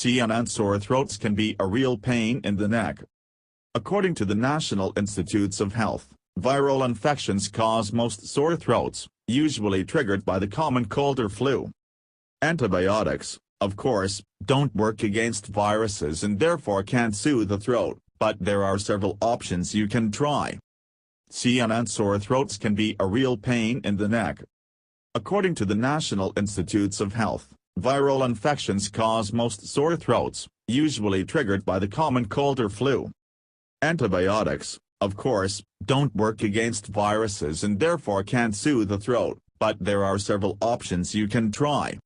And sore throats can be a real pain in the neck. According to the National Institutes of Health, viral infections cause most sore throats, usually triggered by the common cold or flu. Antibiotics, of course, don't work against viruses and therefore can't soothe the throat, but there are several options you can try. And sore throats can be a real pain in the neck. According to the National Institutes of Health, viral infections cause most sore throats, usually triggered by the common cold or flu. Antibiotics, of course, don't work against viruses and therefore can't soothe the throat, but there are several options you can try.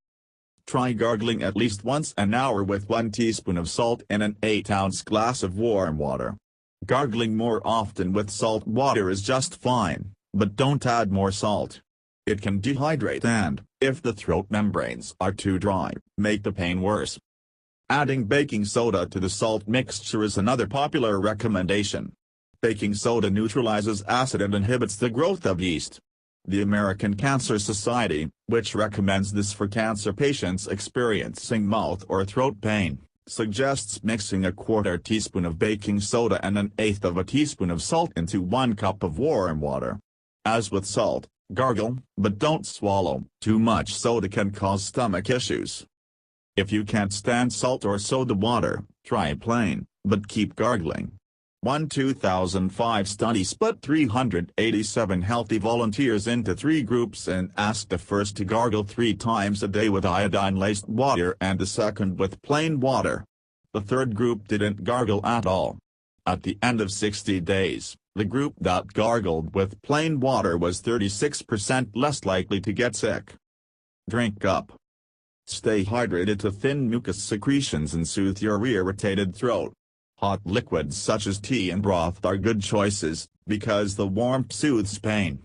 Try gargling at least once an hour with 1 teaspoon of salt in an 8-ounce glass of warm water. Gargling more often with salt water is just fine, but don't add more salt. It can dehydrate and, if the throat membranes are too dry, make the pain worse. Adding baking soda to the salt mixture is another popular recommendation. Baking soda neutralizes acid and inhibits the growth of yeast. The American Cancer Society, which recommends this for cancer patients experiencing mouth or throat pain, suggests mixing a 1/4 teaspoon of baking soda and 1/8 of a teaspoon of salt into 1 cup of warm water. As with salt, gargle, but don't swallow. Too much soda can cause stomach issues. If you can't stand salt or soda water, try plain, but keep gargling. One 2005 study split 387 healthy volunteers into 3 groups and asked the first to gargle 3 times a day with iodine-laced water and the second with plain water. The third group didn't gargle at all. At the end of 60 days, the group that gargled with plain water was 36% less likely to get sick. Drink up. Stay hydrated to thin mucus secretions and soothe your irritated throat. Hot liquids such as tea and broth are good choices, because the warmth soothes pain.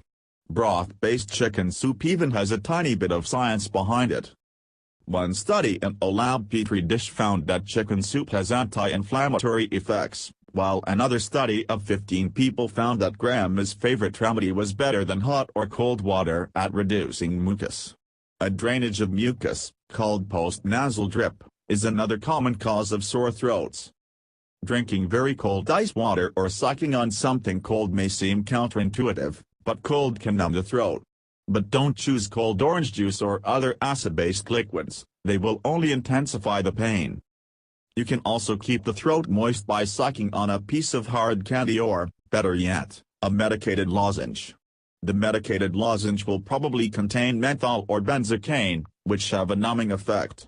Broth-based chicken soup even has a tiny bit of science behind it. One study in a lab petri dish found that chicken soup has anti-inflammatory effects, while another study of 15 people found that Grandma's favorite remedy was better than hot or cold water at reducing mucus. A drainage of mucus, called postnasal drip, is another common cause of sore throats. Drinking very cold ice water or sucking on something cold may seem counterintuitive, but cold can numb the throat. But don't choose cold orange juice or other acid-based liquids, they will only intensify the pain. You can also keep the throat moist by sucking on a piece of hard candy or, better yet, a medicated lozenge. The medicated lozenge will probably contain menthol or benzocaine, which have a numbing effect.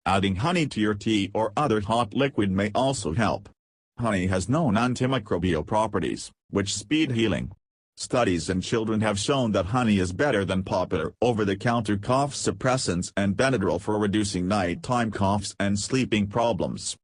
Adding honey to your tea or other hot liquid may also help. Honey has known antimicrobial properties, which speed healing. Studies in children have shown that honey is better than popular over-the-counter cough suppressants and Benadryl for reducing nighttime coughs and sleeping problems.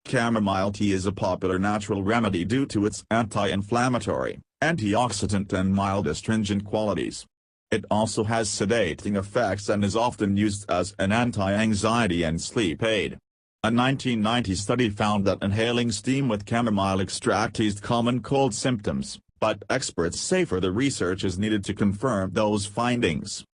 Chamomile tea is a popular natural remedy due to its anti-inflammatory, antioxidant and mild astringent qualities. It also has sedating effects and is often used as an anti-anxiety and sleep aid. A 1990 study found that inhaling steam with chamomile extract eased common cold symptoms, but experts say further research is needed to confirm those findings.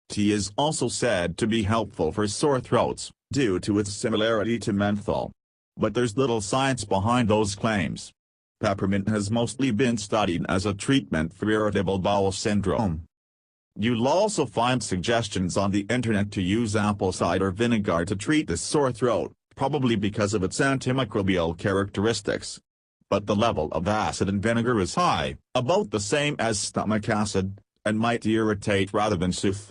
Tea is also said to be helpful for sore throats, due to its similarity to menthol. But there's little science behind those claims. Peppermint has mostly been studied as a treatment for irritable bowel syndrome. You'll also find suggestions on the internet to use apple cider vinegar to treat the sore throat, probably because of its antimicrobial characteristics. But the level of acid in vinegar is high, about the same as stomach acid, and might irritate rather than soothe.